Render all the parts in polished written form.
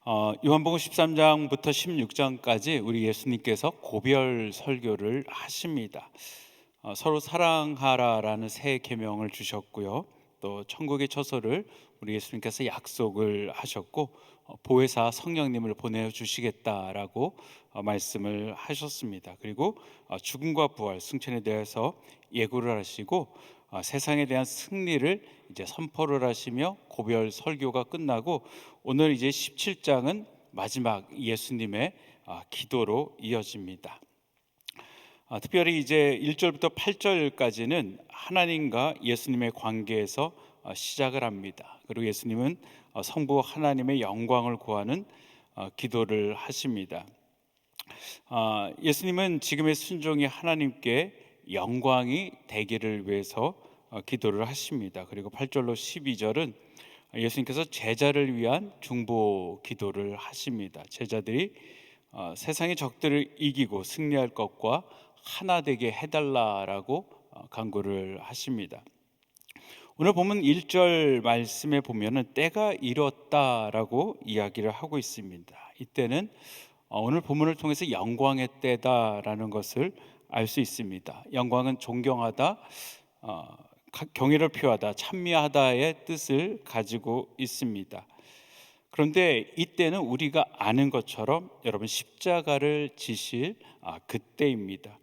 요한복음 13장부터 16장까지 우리 예수님께서 고별 설교를 하십니다. 서로 사랑하라라는 새 계명을 주셨고요. 또 천국의 처소를 우리 예수님께서 약속을 하셨고, 보혜사 성령님을 보내주시겠다라고 말씀을 하셨습니다. 그리고 죽음과 부활, 승천에 대해서 예고를 하시고, 세상에 대한 승리를 이제 선포를 하시며 고별 설교가 끝나고, 오늘 이제 17장은 마지막 예수님의 기도로 이어집니다. 특별히 이제 1절부터 8절까지는 하나님과 예수님의 관계에서 시작을 합니다. 그리고 예수님은 성부 하나님의 영광을 구하는 기도를 하십니다. 예수님은 지금의 순종이 하나님께 영광이 되기를 위해서 기도를 하십니다. 그리고 8절로 12절은 예수님께서 제자를 위한 중보 기도를 하십니다. 제자들이 세상의 적들을 이기고 승리할 것과 하나 되게 해달라라고 간구를 하십니다. 오늘 보면 1절 말씀에 보면은 때가 이뤘다라고 이야기를 하고 있습니다. 이때는 오늘 본문을 통해서 영광의 때다라는 것을 알 수 있습니다. 영광은 존경하다, 경외를 표하다, 찬미하다의 뜻을 가지고 있습니다. 그런데 이때는 우리가 아는 것처럼 여러분 십자가를 지실 그때입니다.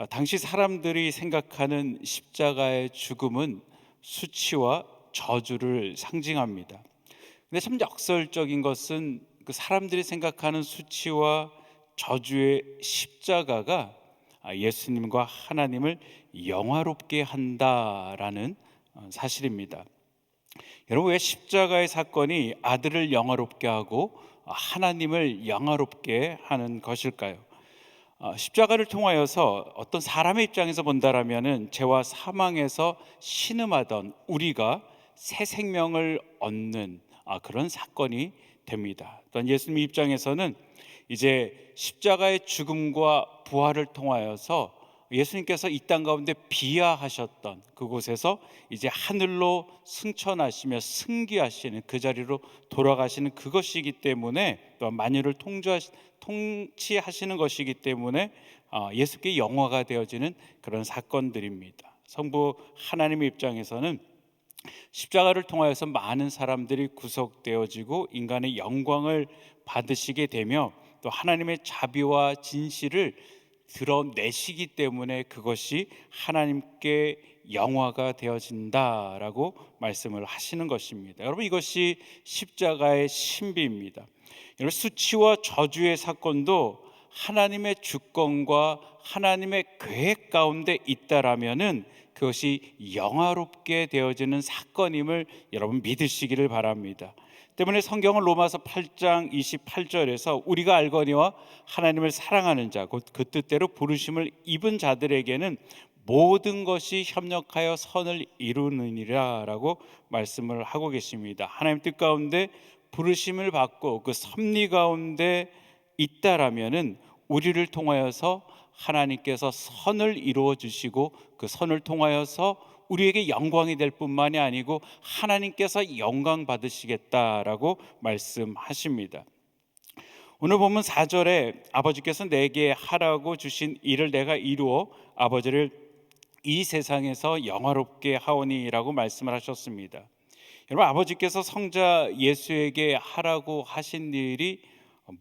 당시 사람들이 생각하는 십자가의 죽음은 수치와 저주를 상징합니다. 근데 참 역설적인 것은 그 사람들이 생각하는 수치와 저주의 십자가가 예수님과 하나님을 영화롭게 한다라는 사실입니다. 여러분, 왜 십자가의 사건이 아들을 영화롭게 하고 하나님을 영화롭게 하는 것일까요? 십자가를 통하여서 어떤 사람의 입장에서 본다라면은 죄와 사망에서 신음하던 우리가 새 생명을 얻는 그런 사건이 됩니다. 또한 예수님 입장에서는 이제 십자가의 죽음과 부활을 통하여서 예수님께서 이 땅 가운데 비하하셨던 그곳에서 이제 하늘로 승천하시며 승귀하시는 그 자리로 돌아가시는 그것이기 때문에, 또 만유를 통치하시는 것이기 때문에 예수께 영화가 되어지는 그런 사건들입니다. 성부 하나님의 입장에서는 십자가를 통하여서 많은 사람들이 구속되어지고 인간의 영광을 받으시게 되며, 또 하나님의 자비와 진실을 드러내시기 때문에 그것이 하나님께 영화가 되어진다라고 말씀을 하시는 것입니다. 여러분, 이것이 십자가의 신비입니다. 여러분, 수치와 저주의 사건도 하나님의 주권과 하나님의 계획 가운데 있다라면은 그것이 영화롭게 되어지는 사건임을 여러분 믿으시기를 바랍니다. 때문에 성경은 로마서 8장 28절에서 우리가 알거니와 하나님을 사랑하는 자 곧 그 뜻대로 부르심을 입은 자들에게는 모든 것이 협력하여 선을 이루느니라 라고 말씀을 하고 계십니다. 하나님 뜻 가운데 부르심을 받고 그 섭리 가운데 있다라면은 우리를 통하여서 하나님께서 선을 이루어 주시고 그 선을 통하여서 우리에게 영광이 될 뿐만이 아니고 하나님께서 영광 받으시겠다라고 말씀하십니다. 오늘 보면 4절에 아버지께서 내게 하라고 주신 일을 내가 이루어 아버지를 이 세상에서 영화롭게 하오니라고 말씀을 하셨습니다. 여러분, 아버지께서 성자 예수에게 하라고 하신 일이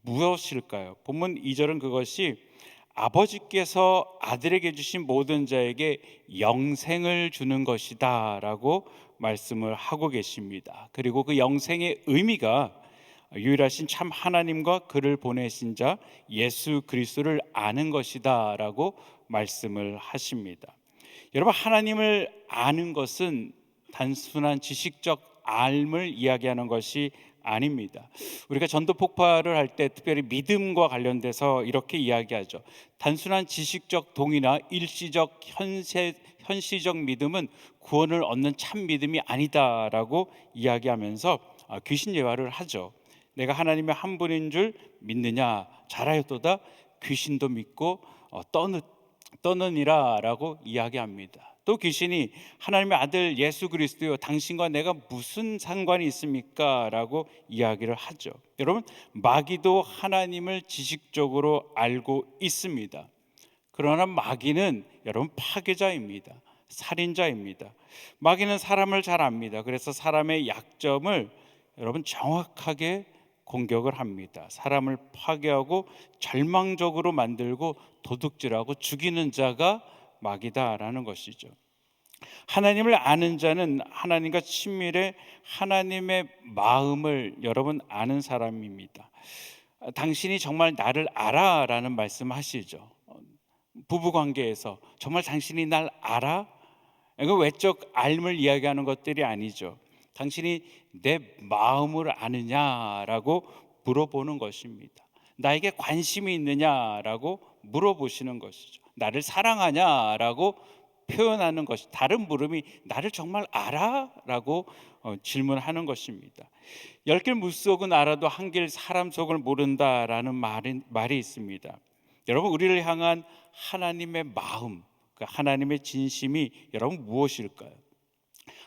무엇일까요? 본문 2절은 그것이 아버지께서 아들에게 주신 모든 자에게 영생을 주는 것이다 라고 말씀을 하고 계십니다. 그리고 그 영생의 의미가 유일하신 참 하나님과 그를 보내신 자 예수 그리스도를 아는 것이다 라고 말씀을 하십니다. 여러분, 하나님을 아는 것은 단순한 지식적 알을 이야기하는 것이 아닙니다. 우리가 전도 폭발을 할 때 특별히 믿음과 관련돼서 이렇게 이야기하죠. 단순한 지식적 동의나 일시적 현시적 믿음은 구원을 얻는 참 믿음이 아니다라고 이야기하면서 귀신 예화를 하죠. 내가 하나님의 한 분인 줄 믿느냐, 잘하였도다 귀신도 믿고 떠느니라 라고 이야기합니다. 또 귀신이 하나님의 아들 예수 그리스도요, 당신과 내가 무슨 상관이 있습니까? 라고 이야기를 하죠. 여러분, 마귀도 하나님을 지식적으로 알고 있습니다. 그러나 마귀는 여러분 파괴자입니다. 살인자입니다. 마귀는 사람을 잘 압니다. 그래서 사람의 약점을 여러분 정확하게 공격을 합니다. 사람을 파괴하고 절망적으로 만들고 도둑질하고 죽이는 자가 마귀다라는 것이죠. 하나님을 아는 자는 하나님과 친밀해 하나님의 마음을 여러분 아는 사람입니다. 당신이 정말 나를 알아라는 말씀하시죠. 부부 관계에서 정말 당신이 날 알아? 이거 외적 알을 이야기하는 것들이 아니죠. 당신이 내 마음을 아느냐라고 물어보는 것입니다. 나에게 관심이 있느냐라고 물어보시는 것이죠. 나를 사랑하냐라고 표현하는 것이, 다른 물음이 나를 정말 알아? 라고 질문하는 것입니다. 10길 물속은 알아도 한 길 사람 속을 모른다라는 말이 있습니다. 여러분, 우리를 향한 하나님의 마음, 하나님의 진심이 여러분 무엇일까요?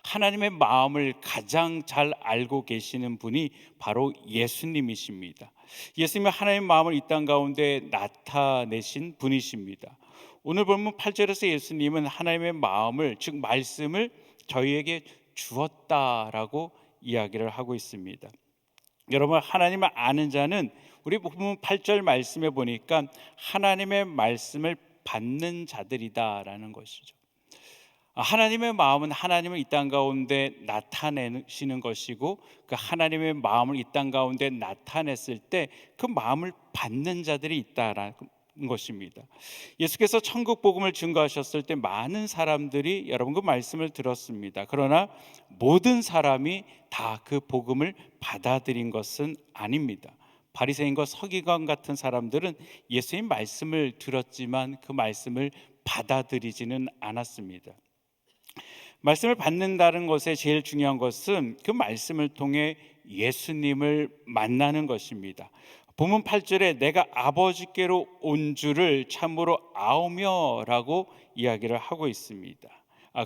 하나님의 마음을 가장 잘 알고 계시는 분이 바로 예수님이십니다. 예수님은 하나님의 마음을 이 땅 가운데 나타내신 분이십니다. 오늘 본문 8절에서 예수님은 하나님의 마음을, 즉 말씀을 저희에게 주었다라고 이야기를 하고 있습니다. 여러분, 하나님을 아는 자는 우리 본문 8절 말씀에 보니까 하나님의 말씀을 받는 자들이다라는 것이죠. 하나님의 마음은 하나님을 이 땅 가운데 나타내시는 것이고, 그 하나님의 마음을 이 땅 가운데 나타냈을 때 그 마음을 받는 자들이 있다라는 것입니다. 예수께서 천국 복음을 증거하셨을 때 많은 사람들이 여러분 그 말씀을 들었습니다. 그러나 모든 사람이 다 그 복음을 받아들인 것은 아닙니다. 바리새인과 서기관 같은 사람들은 예수님 말씀을 들었지만 그 말씀을 받아들이지는 않았습니다. 말씀을 받는다는 것에 제일 중요한 것은 그 말씀을 통해 예수님을 만나는 것입니다. 본문 8절에 내가 아버지께로 온 줄을 참으로 아오며라고 이야기를 하고 있습니다.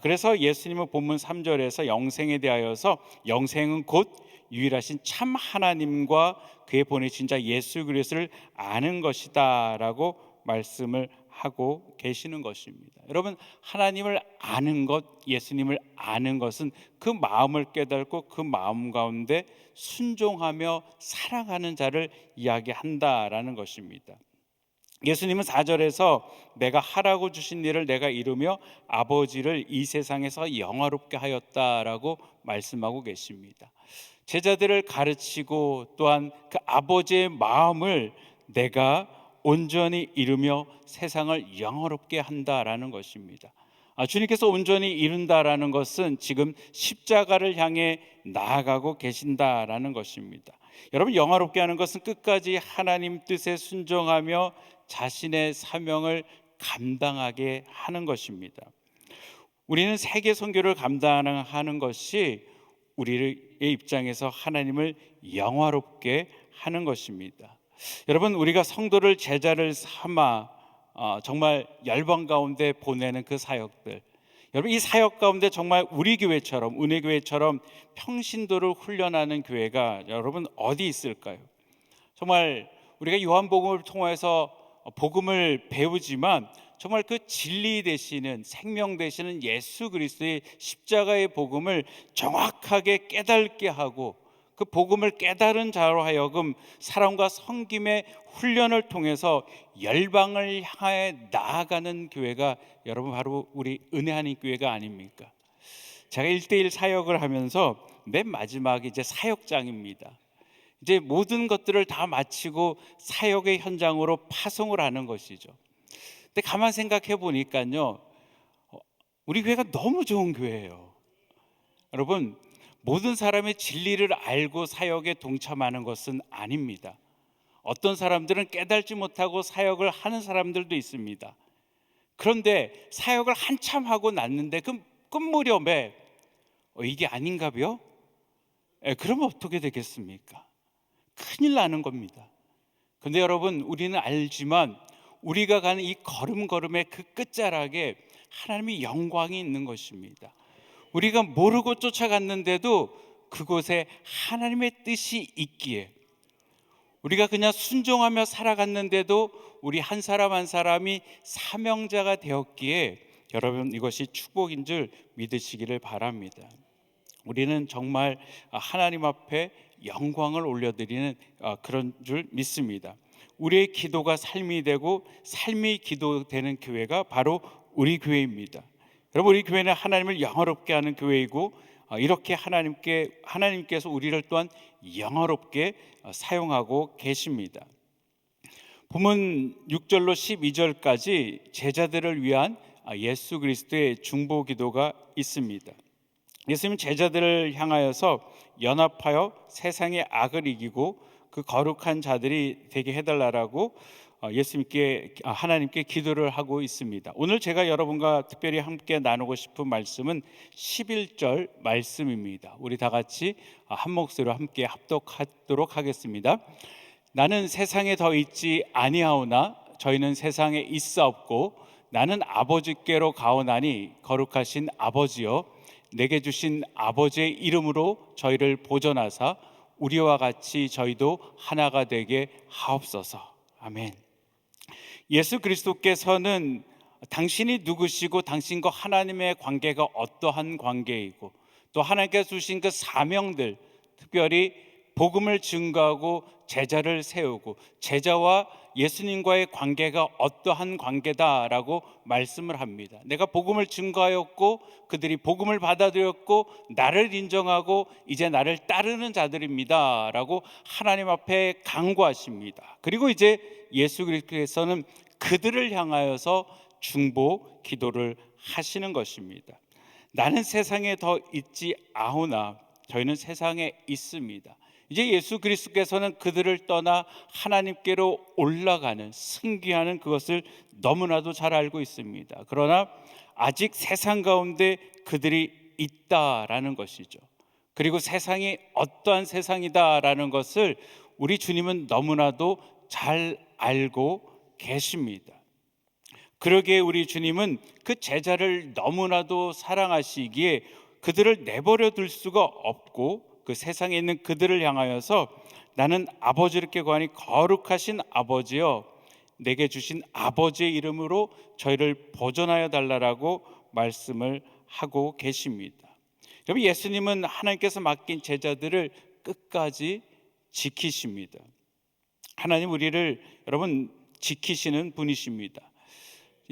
그래서 예수님은 본문 3절에서 영생에 대하여서 영생은 곧 유일하신 참 하나님과 그의 보내신 자 예수 그리스도를 아는 것이다 라고 말씀을 하고 계시는 것입니다. 여러분, 하나님을 아는 것, 예수님을 아는 것은 그 마음을 깨닫고 그 마음 가운데 순종하며 살아가는 자를 이야기한다라는 것입니다. 예수님은 4절에서 내가 하라고 주신 일을 내가 이루며 아버지를 이 세상에서 영화롭게 하였다라고 말씀하고 계십니다. 제자들을 가르치고 또한 그 아버지의 마음을 내가 온전히 이루며 세상을 영화롭게 한다라는 것입니다. 주님께서 온전히 이룬다라는 것은 지금 십자가를 향해 나아가고 계신다라는 것입니다. 여러분, 영화롭게 하는 것은 끝까지 하나님 뜻에 순종하며 자신의 사명을 감당하게 하는 것입니다. 우리는 세계 선교를 감당하는 것이 우리의 입장에서 하나님을 영화롭게 하는 것입니다. 여러분, 우리가 성도를 제자를 삼아 정말 열방 가운데 보내는 그 사역들, 여러분 이 사역 가운데 정말 우리 교회처럼, 은혜교회처럼 평신도를 훈련하는 교회가 여러분 어디 있을까요? 정말 우리가 요한복음을 통해서 복음을 배우지만 정말 그 진리 되시는, 생명 되시는 예수 그리스도의 십자가의 복음을 정확하게 깨닫게 하고 그 복음을 깨달은 자로 하여금 사랑과 섬김의 훈련을 통해서 열방을 향해 나아가는 교회가 여러분 바로 우리 은혜하는 교회가 아닙니까? 제가 1대1 사역을 하면서 맨 마지막이 이제 사역장입니다. 이제 모든 것들을 다 마치고 사역의 현장으로 파송을 하는 것이죠. 근데 가만 생각해 보니까요, 우리 교회가 너무 좋은 교회예요. 여러분, 모든 사람의 진리를 알고 사역에 동참하는 것은 아닙니다. 어떤 사람들은 깨달지 못하고 사역을 하는 사람들도 있습니다. 그런데 사역을 한참 하고 났는데 그 끝무렵에 이게 아닌가요? 그러면 어떻게 되겠습니까? 큰일 나는 겁니다. 근데 여러분, 우리는 알지만 우리가 가는 이 걸음걸음의 그 끝자락에 하나님의 영광이 있는 것입니다. 우리가 모르고 쫓아갔는데도 그곳에 하나님의 뜻이 있기에, 우리가 그냥 순종하며 살아갔는데도 우리 한 사람 한 사람이 사명자가 되었기에 여러분, 이것이 축복인 줄 믿으시기를 바랍니다. 우리는 정말 하나님 앞에 영광을 올려드리는 그런 줄 믿습니다. 우리의 기도가 삶이 되고 삶이 기도되는 교회가 바로 우리 교회입니다. 여러분, 우리 교회는 하나님을 영화롭게 하는 교회이고, 이렇게 하나님께서 우리를 또한 영화롭게 사용하고 계십니다. 본문 6절로 12절까지 제자들을 위한 예수 그리스도의 중보 기도가 있습니다. 예수님 제자들을 향하여서 연합하여 세상의 악을 이기고 그 거룩한 자들이 되게 해달라고 하나님께 기도를 하고 있습니다. 오늘 제가 여러분과 특별히 함께 나누고 싶은 말씀은 11절 말씀입니다. 우리 다 같이 한 목소리로 함께 합독하도록 하겠습니다. 나는 세상에 더 있지 아니하오나 저희는 세상에 있사옵고 나는 아버지께로 가오나니 거룩하신 아버지여 내게 주신 아버지의 이름으로 저희를 보존하사 우리와 같이 저희도 하나가 되게 하옵소서. 아멘. 예수 그리스도께서는 당신이 누구시고 당신과 하나님의 관계가 어떠한 관계이고 또 하나님께서 주신 그 사명들, 특별히 복음을 증거하고 제자를 세우고 제자와 예수님과의 관계가 어떠한 관계다라고 말씀을 합니다. 내가 복음을 증거하였고 그들이 복음을 받아들였고 나를 인정하고 이제 나를 따르는 자들입니다 라고 하나님 앞에 강구하십니다. 그리고 이제 예수 그리스도께서는 그들을 향하여서 중보 기도를 하시는 것입니다. 나는 세상에 더 있지 아오나 저희는 세상에 있습니다. 이제 예수 그리스도께서는 그들을 떠나 하나님께로 올라가는, 승귀하는 그것을 너무나도 잘 알고 있습니다. 그러나 아직 세상 가운데 그들이 있다라는 것이죠. 그리고 세상이 어떠한 세상이다라는 것을 우리 주님은 너무나도 잘 알고 계십니다. 그러기에 우리 주님은 그 제자를 너무나도 사랑하시기에 그들을 내버려 둘 수가 없고 그 세상에 있는 그들을 향하여서 나는 아버지께 구하니 거룩하신 아버지여 내게 주신 아버지의 이름으로 저희를 보존하여 달라라고 말씀을 하고 계십니다. 여러분, 예수님은 하나님께서 맡긴 제자들을 끝까지 지키십니다. 하나님 우리를 여러분 지키시는 분이십니다.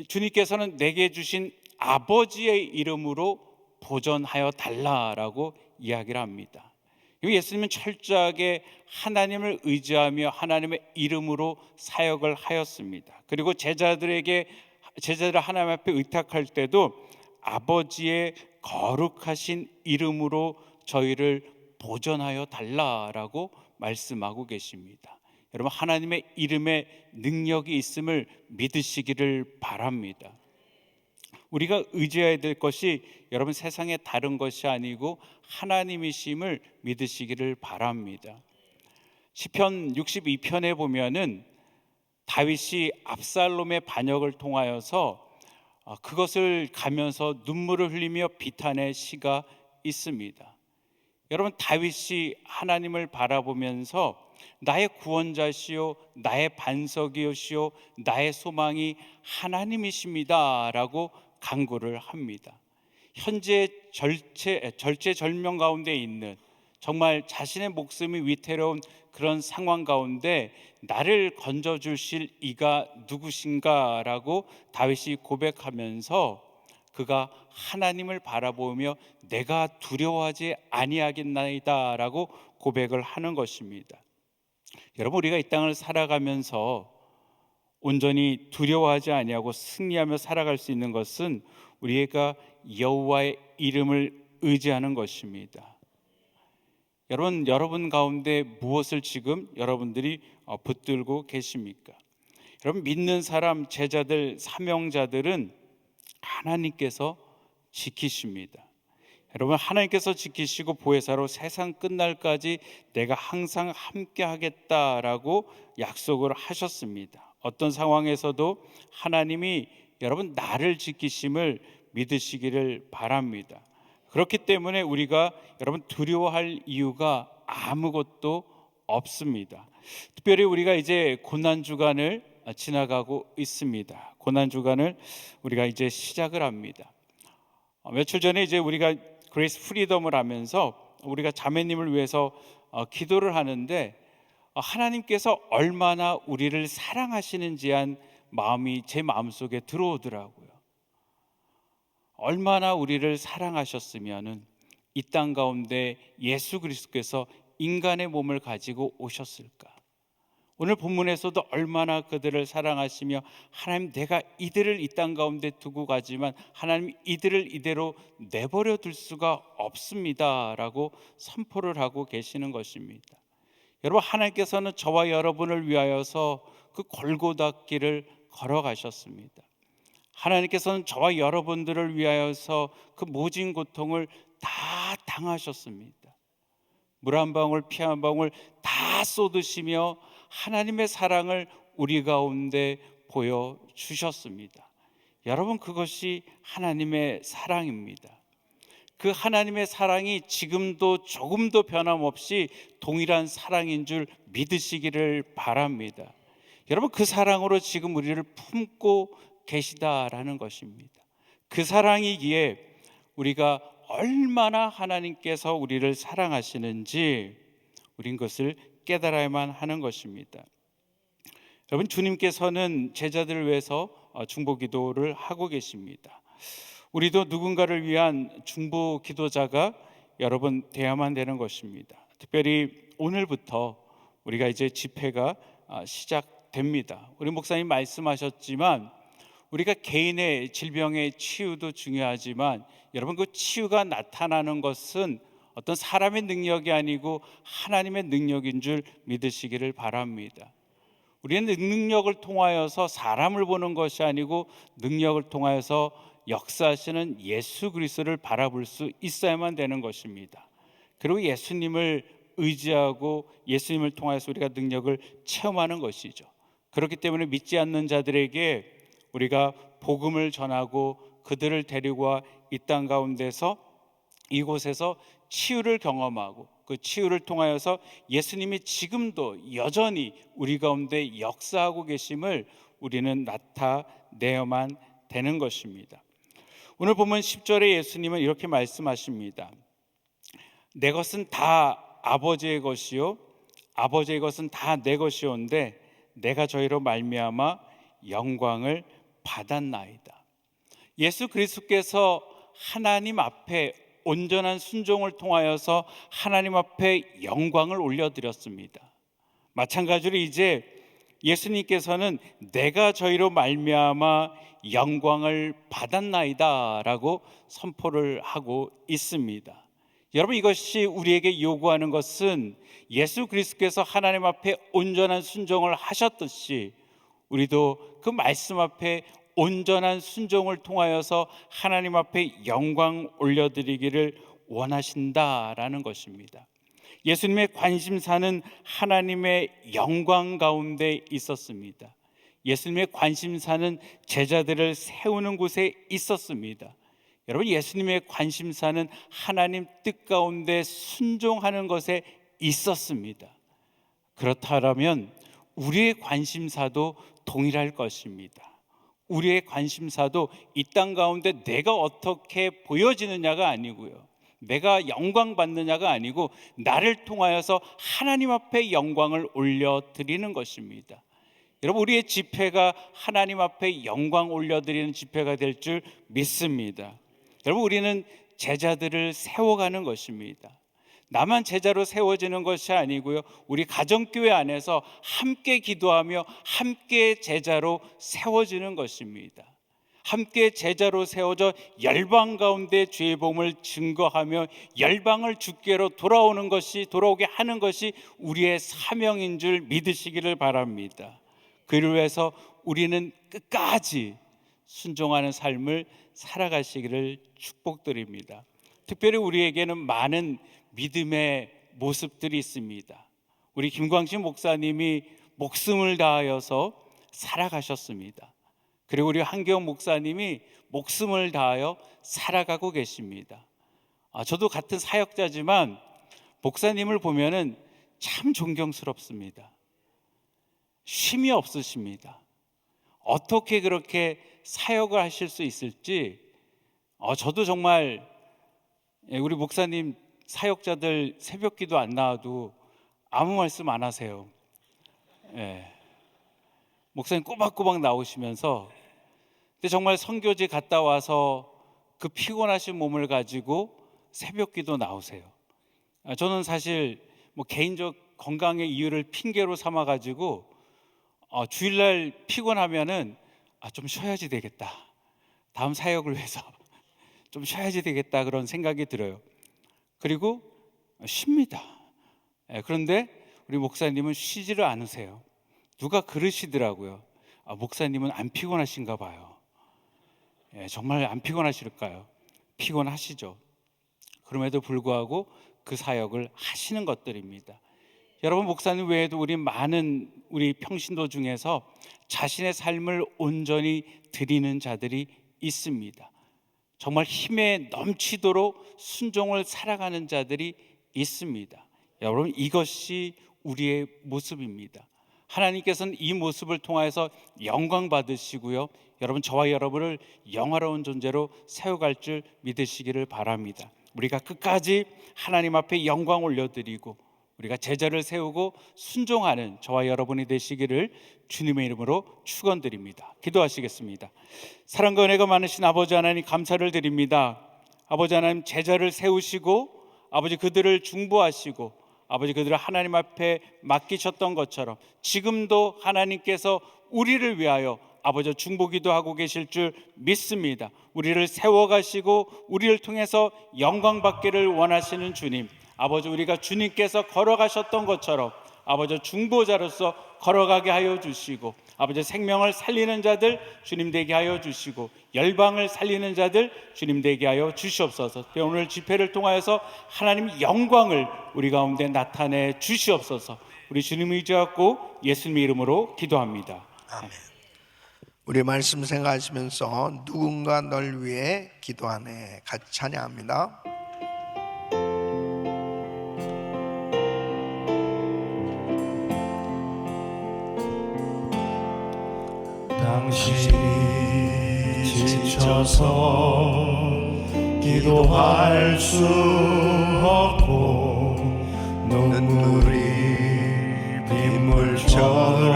주님께서는 내게 주신 아버지의 이름으로 보존하여 달라라고 이야기를 합니다. 예수님은 철저하게 하나님을 의지하며 하나님의 이름으로 사역을 하였습니다. 그리고 제자들을 하나님 앞에 의탁할 때도 아버지의 거룩하신 이름으로 저희를 보존하여 달라라고 말씀하고 계십니다. 여러분, 하나님의 이름에 능력이 있음을 믿으시기를 바랍니다. 우리가 의지해야 될 것이 여러분 세상의 다른 것이 아니고 하나님이심을 믿으시기를 바랍니다. 시편 62편에 보면은 다윗이 압살롬의 반역을 통하여서 그것을 가면서 눈물을 흘리며 비탄의 시가 있습니다. 여러분, 다윗이 하나님을 바라보면서 나의 구원자시요 나의 반석이시요 나의 소망이 하나님이십니다 라고 간구를 합니다. 현재 절체절명 가운데 있는, 정말 자신의 목숨이 위태로운 그런 상황 가운데 나를 건져주실 이가 누구신가 라고 다윗이 고백하면서 그가 하나님을 바라보며 내가 두려워하지 아니하겠나이다 라고 고백을 하는 것입니다. 여러분, 우리가 이 땅을 살아가면서 온전히 두려워하지 아니하고 승리하며 살아갈 수 있는 것은 우리가 여호와의 이름을 의지하는 것입니다. 여러분 가운데 무엇을 지금 여러분들이 붙들고 계십니까? 여러분, 믿는 사람, 제자들, 사명자들은 하나님께서 지키십니다. 여러분, 하나님께서 지키시고 보혜사로 세상 끝날까지 내가 항상 함께 하겠다라고 약속을 하셨습니다. 어떤 상황에서도 하나님이 여러분 나를 지키심을 믿으시기를 바랍니다. 그렇기 때문에 우리가 여러분 두려워할 이유가 아무것도 없습니다. 특별히 우리가 이제 고난 주간을 지나가고 있습니다. 고난 주간을 우리가 이제 시작을 합니다. 며칠 전에 이제 우리가 그레이스 프리덤을 하면서 우리가 자매님을 위해서 기도를 하는데 하나님께서 얼마나 우리를 사랑하시는지 한 마음이 제 마음속에 들어오더라고요. 얼마나 우리를 사랑하셨으면은 이 땅 가운데 예수 그리스도께서 인간의 몸을 가지고 오셨을까? 오늘 본문에서도 얼마나 그들을 사랑하시며 하나님 내가 이들을 이 땅 가운데 두고 가지만 하나님 이들을 이대로 내버려 둘 수가 없습니다라고 선포를 하고 계시는 것입니다. 여러분 하나님께서는 저와 여러분을 위하여서 그 골고다 길을 걸어가셨습니다. 하나님께서는 저와 여러분들을 위하여서 그 모진 고통을 다 당하셨습니다. 물 한 방울 피 한 방울 다 쏟으시며 하나님의 사랑을 우리 가운데 보여주셨습니다. 여러분 그것이 하나님의 사랑입니다. 그 하나님의 사랑이 지금도 조금도 변함없이 동일한 사랑인 줄 믿으시기를 바랍니다. 여러분 그 사랑으로 지금 우리를 품고 계시다라는 것입니다. 그 사랑이기에 우리가 얼마나 하나님께서 우리를 사랑하시는지 우린 그것을 깨달아야만 하는 것입니다. 여러분 주님께서는 제자들을 위해서 중보 기도를 하고 계십니다. 우리도 누군가를 위한 중보 기도자가 여러분 돼야만 되는 것입니다. 특별히 오늘부터 우리가 이제 집회가 시작됩니다. 우리 목사님 말씀하셨지만 우리가 개인의 질병의 치유도 중요하지만 여러분 그 치유가 나타나는 것은 어떤 사람의 능력이 아니고 하나님의 능력인 줄 믿으시기를 바랍니다. 우리는 능력을 통하여서 사람을 보는 것이 아니고 능력을 통하여서 역사하시는 예수 그리스도를 바라볼 수 있어야만 되는 것입니다. 그리고 예수님을 의지하고 예수님을 통해서 우리가 능력을 체험하는 것이죠. 그렇기 때문에 믿지 않는 자들에게 우리가 복음을 전하고 그들을 데리고 와 이 땅 가운데서 이곳에서 치유를 경험하고 그 치유를 통하여서 예수님이 지금도 여전히 우리 가운데 역사하고 계심을 우리는 나타내야만 되는 것입니다. 오늘 보면 10절에 예수님은 이렇게 말씀하십니다. 내 것은 다 아버지의 것이요 아버지의 것은 다 내 것이온데 내가 저희로 말미암아 영광을 받았나이다. 예수 그리스도께서 하나님 앞에 온전한 순종을 통하여서 하나님 앞에 영광을 올려드렸습니다. 마찬가지로 이제 예수님께서는 내가 저희로 말미암아 영광을 받았나이다 라고 선포를 하고 있습니다. 여러분 이것이 우리에게 요구하는 것은 예수 그리스도께서 하나님 앞에 온전한 순종을 하셨듯이 우리도 그 말씀 앞에 온전한 순종을 통하여서 하나님 앞에 영광 올려드리기를 원하신다라는 것입니다. 예수님의 관심사는 하나님의 영광 가운데 있었습니다. 예수님의 관심사는 제자들을 세우는 곳에 있었습니다. 여러분 예수님의 관심사는 하나님 뜻 가운데 순종하는 것에 있었습니다. 그렇다면 우리의 관심사도 동일할 것입니다. 우리의 관심사도 이 땅 가운데 내가 어떻게 보여지느냐가 아니고요, 내가 영광 받느냐가 아니고 나를 통하여서 하나님 앞에 영광을 올려드리는 것입니다. 여러분 우리의 집회가 하나님 앞에 영광 올려드리는 집회가 될 줄 믿습니다. 여러분 우리는 제자들을 세워가는 것입니다. 나만 제자로 세워지는 것이 아니고요, 우리 가정교회 안에서 함께 기도하며 함께 제자로 세워지는 것입니다. 함께 제자로 세워져 열방 가운데 주의 복음을 증거하며 열방을 주께로 돌아오게 하는 것이 우리의 사명인 줄 믿으시기를 바랍니다. 그를 위해서 우리는 끝까지 순종하는 삶을 살아가시기를 축복드립니다. 특별히 우리에게는 많은 믿음의 모습들이 있습니다. 우리 김광신 목사님이 목숨을 다하여서 살아가셨습니다. 그리고 우리 한경 목사님이 목숨을 다하여 살아가고 계십니다. 저도 같은 사역자지만 목사님을 보면은 참 존경스럽습니다. 쉼이 없으십니다. 어떻게 그렇게 사역을 하실 수 있을지 저도 정말 우리 목사님 사역자들 새벽기도 안 나와도 아무 말씀 안 하세요. 목사님 꼬박꼬박 나오시면서 근데 정말 선교지 갔다 와서 그 피곤하신 몸을 가지고 새벽기도 나오세요. 저는 사실 개인적 건강의 이유를 핑계로 삼아 가지고 주일날 피곤하면은 좀 쉬어야지 되겠다, 다음 사역을 위해서 좀 쉬어야지 되겠다 그런 생각이 들어요. 그리고 쉽니다. 그런데 우리 목사님은 쉬지를 않으세요. 누가 그러시더라고요. 목사님은 안 피곤하신가 봐요. 정말 안 피곤하실까요? 피곤하시죠. 그럼에도 불구하고 그 사역을 하시는 것들입니다. 여러분, 목사님 외에도 우리 평신도 중에서 자신의 삶을 온전히 드리는 자들이 있습니다. 정말 힘에 넘치도록 순종을 살아가는 자들이 있습니다. 여러분, 이것이 우리의 모습입니다. 하나님께서는 이 모습을 통하여서 영광 받으시고요, 여러분, 저와 여러분을 영화로운 존재로 세워갈 줄 믿으시기를 바랍니다. 우리가 끝까지 하나님 앞에 영광 올려드리고 우리가 제자를 세우고 순종하는 저와 여러분이 되시기를 주님의 이름으로 축원드립니다. 기도하시겠습니다. 사랑과 은혜가 많으신 아버지 하나님, 감사를 드립니다. 아버지 하나님, 제자를 세우시고 아버지 그들을 중보하시고 아버지 그들을 하나님 앞에 맡기셨던 것처럼 지금도 하나님께서 우리를 위하여 아버지 중보기도 하고 계실 줄 믿습니다. 우리를 세워가시고 우리를 통해서 영광 받기를 원하시는 주님, 아버지 우리가 주님께서 걸어가셨던 것처럼 아버지 중보자로서 걸어가게 하여 주시고 아버지 생명을 살리는 자들 주님 되게 하여 주시고 열방을 살리는 자들 주님 되게 하여 주시옵소서. 오늘 집회를 통하여서 하나님의 영광을 우리 가운데 나타내 주시옵소서. 우리 주님 의지하고 예수님의 이름으로 기도합니다. 아멘. 우리 말씀 생각하시면서 누군가 널 위해 기도하네 같이 찬양합니다. 당신이 지쳐서 기도할 수 없고 눈물이 빗물처럼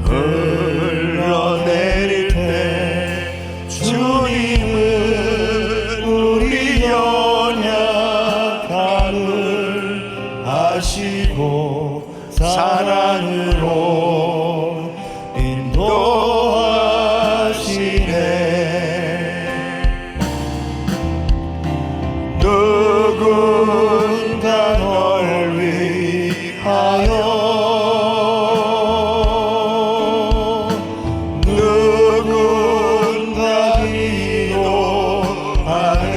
흘러내릴 때 주님은 우리 연약함을 아시고 사랑으로 누군가 널 위하여 누군가 기도하네.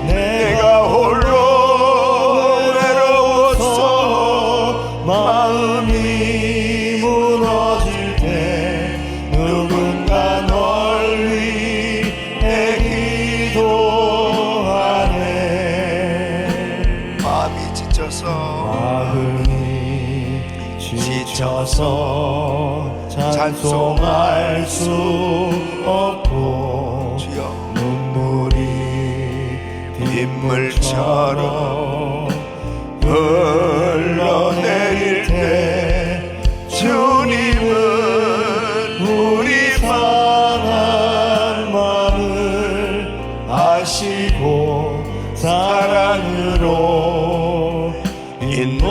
내가 홀로 외로워서 마음이 무너질 때 누군가 널 위해 기도하네. 마음이 지쳐서 찬송할 수 없고 주여 눈물이 빗물처럼 흘러내릴 때 주님은 우리 상한 마음을 아시고 사랑으로 인도하시네.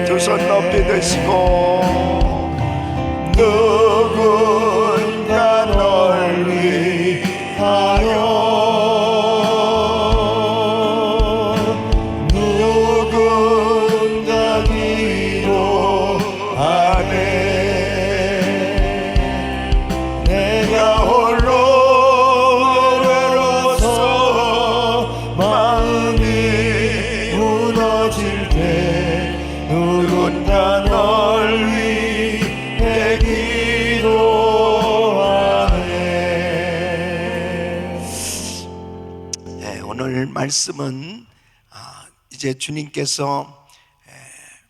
두 손 높이 드시고 누군가 널 위하여 누군가 기도하네. 내가 홀로 외로워서 마음이 무너질 때 누군가 말씀은 이제 주님께서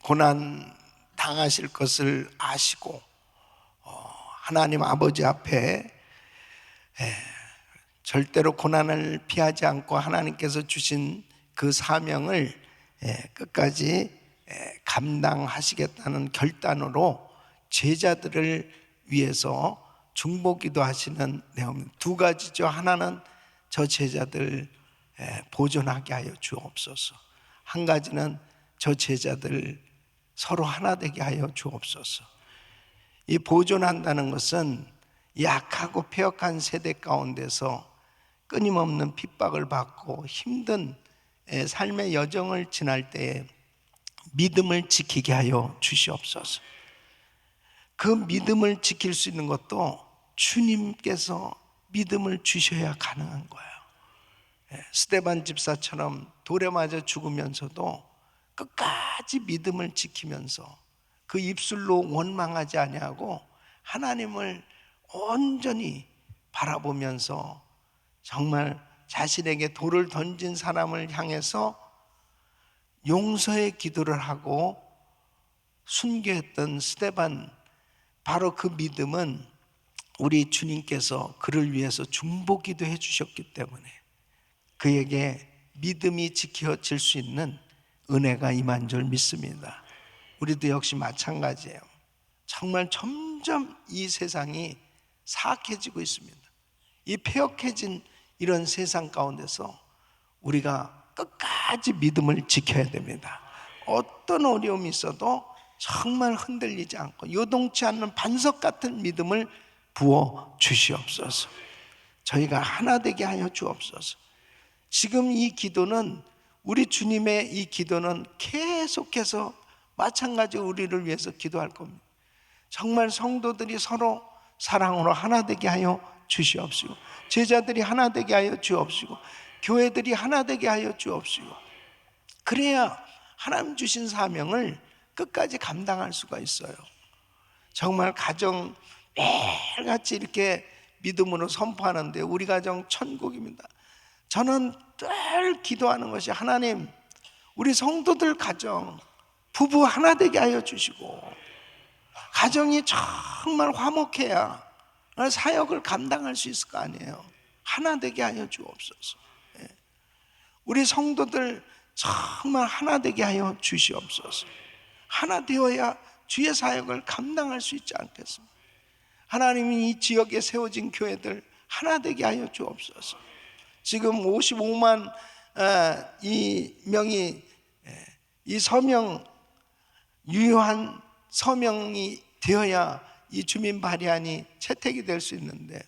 고난 당하실 것을 아시고 하나님 아버지 앞에 절대로 고난을 피하지 않고 하나님께서 주신 그 사명을 끝까지 감당하시겠다는 결단으로 제자들을 위해서 중보기도 하시는 내용입니다. 두 가지죠. 하나는 저 제자들 보존하게 하여 주옵소서. 한 가지는 저 제자들 서로 하나 되게 하여 주옵소서. 이 보존한다는 것은 약하고 폐역한 세대 가운데서 끊임없는 핍박을 받고 힘든 삶의 여정을 지날 때에 믿음을 지키게 하여 주시옵소서. 그 믿음을 지킬 수 있는 것도 주님께서 믿음을 주셔야 가능한 거예요. 스데반 집사처럼 돌에 맞아 죽으면서도 끝까지 믿음을 지키면서 그 입술로 원망하지 아니하고 하나님을 온전히 바라보면서 정말 자신에게 돌을 던진 사람을 향해서 용서의 기도를 하고 순교했던 스데반, 바로 그 믿음은 우리 주님께서 그를 위해서 중보기도 해주셨기 때문에 그에게 믿음이 지켜질 수 있는 은혜가 임한 줄 믿습니다. 우리도 역시 마찬가지예요. 정말 점점 이 세상이 사악해지고 있습니다. 이 폐역해진 이런 세상 가운데서 우리가 끝까지 믿음을 지켜야 됩니다. 어떤 어려움이 있어도 정말 흔들리지 않고 요동치 않는 반석 같은 믿음을 부어 주시옵소서. 저희가 하나 되게 하여 주옵소서. 지금 이 기도는, 우리 주님의 이 기도는 계속해서 마찬가지로 우리를 위해서 기도할 겁니다. 정말 성도들이 서로 사랑으로 하나 되게 하여 주시옵시고, 제자들이 하나 되게 하여 주옵시고, 교회들이 하나 되게 하여 주옵시고, 그래야 하나님 주신 사명을 끝까지 감당할 수가 있어요. 정말 가정 매일같이 이렇게 믿음으로 선포하는데 우리 가정 천국입니다. 저는 늘 기도하는 것이, 하나님 우리 성도들 가정 부부 하나 되게 하여 주시고, 가정이 정말 화목해야 사역을 감당할 수 있을 거 아니에요. 하나 되게 하여 주옵소서. 우리 성도들 정말 하나 되게 하여 주시옵소서. 하나 되어야 주의 사역을 감당할 수 있지 않겠습니까? 하나님이 이 지역에 세워진 교회들 하나 되게 하여 주옵소서. 지금 55만 이 명이 이 서명, 유효한 서명이 되어야 이 주민 발의안이 채택이 될 수 있는데,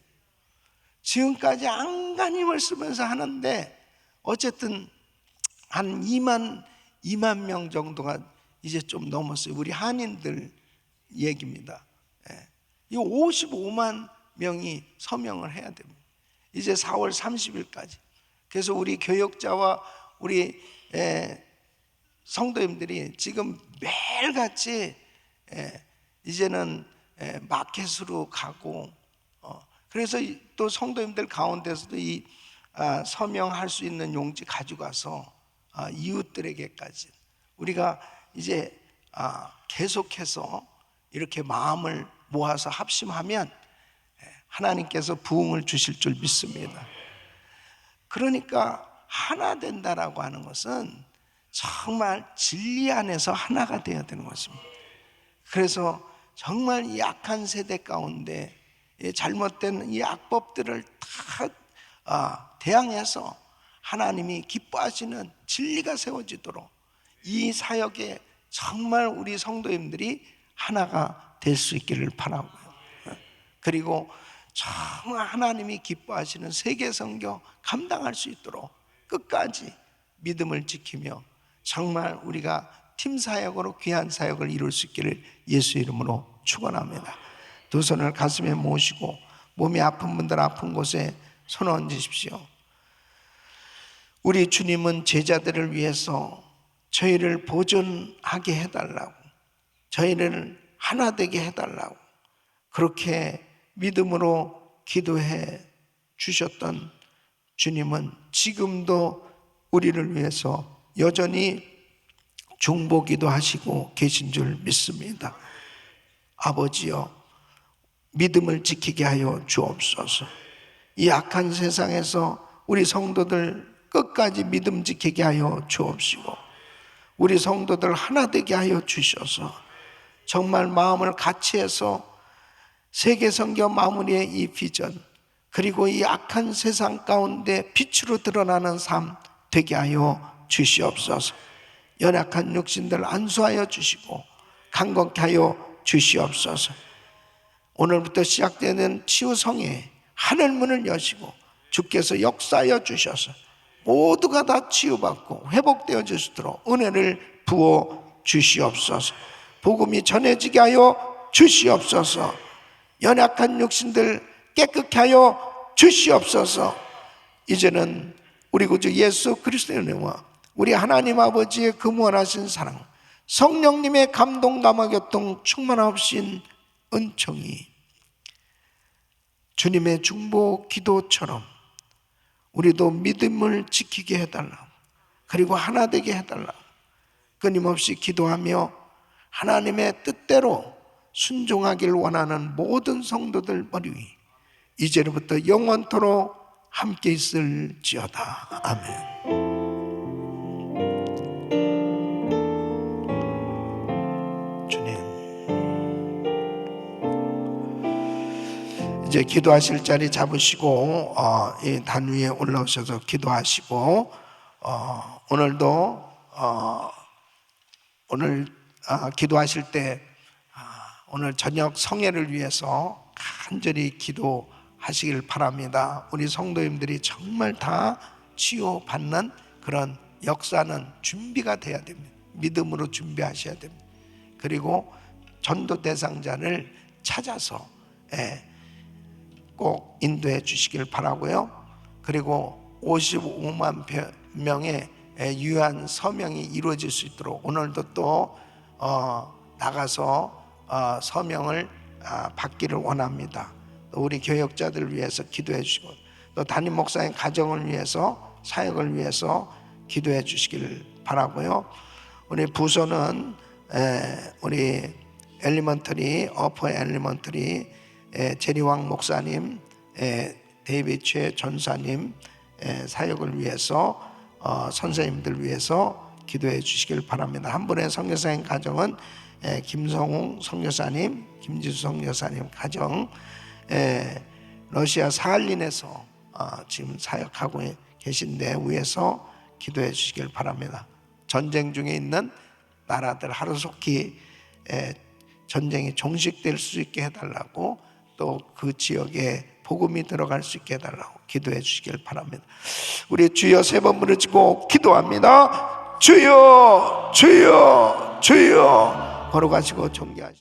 지금까지 안간힘을 쓰면서 하는데 어쨌든 한 2만 명 정도가 이제 좀 넘었어요. 우리 한인들 얘기입니다. 이 55만 명이 서명을 해야 됩니다. 이제 4월 30일까지. 그래서 우리 교역자와 우리 성도님들이 지금 매일같이 이제는 마켓으로 가고, 그래서 또 성도님들 가운데서도 이 서명할 수 있는 용지 가져가서 이웃들에게까지 우리가 이제 계속해서 이렇게 마음을 모아서 합심하면 하나님께서 부흥을 주실 줄 믿습니다. 그러니까 하나 된다라고 하는 것은 정말 진리 안에서 하나가 되어야 되는 것입니다. 그래서 정말 이 약한 세대 가운데 잘못된 이 악법들을 다 대항해서 하나님이 기뻐하시는 진리가 세워지도록 이 사역에 정말 우리 성도님들이 하나가 될 수 있기를 바라고요. 그리고 정말 하나님이 기뻐하시는 세계 선교 감당할 수 있도록 끝까지 믿음을 지키며 정말 우리가 팀 사역으로 귀한 사역을 이룰 수 있기를 예수 이름으로 축원합니다. 두 손을 가슴에 모시고 몸이 아픈 분들 아픈 곳에 손 얹으십시오. 우리 주님은 제자들을 위해서 저희를 보존하게 해달라고, 저희를 하나 되게 해달라고 그렇게 믿음으로 기도해 주셨던 주님은 지금도 우리를 위해서 여전히 중보기도 하시고 계신 줄 믿습니다. 아버지여, 믿음을 지키게 하여 주옵소서. 이 악한 세상에서 우리 성도들 끝까지 믿음 지키게 하여 주옵시고, 우리 성도들 하나 되게 하여 주셔서 정말 마음을 같이해서 세계선교 마무리의 이 비전, 그리고 이 악한 세상 가운데 빛으로 드러나는 삶 되게 하여 주시옵소서. 연약한 육신들 안수하여 주시고 강건케 하여 주시옵소서. 오늘부터 시작되는 치유성에 하늘문을 여시고 주께서 역사하여 주셔서 모두가 다 치유받고 회복되어 주시도록 은혜를 부어 주시옵소서. 복음이 전해지게 하여 주시옵소서. 연약한 육신들 깨끗게 하여 주시옵소서. 이제는 우리 구주 예수 그리스도의 은혜와 우리 하나님 아버지의 그 무한하신 사랑, 성령님의 감동 감화 교통 충만하신 은총이 주님의 중보 기도처럼 우리도 믿음을 지키게 해달라고, 그리고 하나 되게 해달라고 끊임없이 기도하며 하나님의 뜻대로 순종하길 원하는 모든 성도들 머리 위 이제로부터 영원토록 함께 있을지어다. 아멘. 이제 기도하실 자리 잡으시고 이 단 위에 올라오셔서 기도하시고, 오늘도 오늘 기도하실 때 오늘 저녁 성회를 위해서 간절히 기도하시길 바랍니다. 우리 성도님들이 정말 다 치유받는 그런 역사는 준비가 돼야 됩니다. 믿음으로 준비하셔야 됩니다. 그리고 전도 대상자를 찾아서 꼭 인도해 주시길 바라고요. 그리고 55만 명의 유한 서명이 이루어질 수 있도록 오늘도 또 나가서 서명을 받기를 원합니다. 또 우리 교역자들을 위해서 기도해 주시고, 또 담임 목사의 가정을 위해서, 사역을 위해서 기도해 주시길 바라고요. 우리 부서는 우리 엘리먼터리, 어퍼 엘리먼터리 제리왕 목사님, 데이비드 전사님 사역을 위해서, 선생님들 위해서 기도해 주시길 바랍니다. 한 분의 선교사님 가정은 김성웅 선교사님, 김지수 선교사님 가정, 러시아 사할린에서 지금 사역하고 계신데 위해서 기도해 주시길 바랍니다. 전쟁 중에 있는 나라들 하루속히 전쟁이 종식될 수 있게 해달라고, 또 그 지역에 복음이 들어갈 수 있게 해달라고 기도해 주시길 바랍니다. 우리 주여 세 번 부르짖고 기도합니다. 주여, 주여, 주여. 걸어가시고 존귀하시고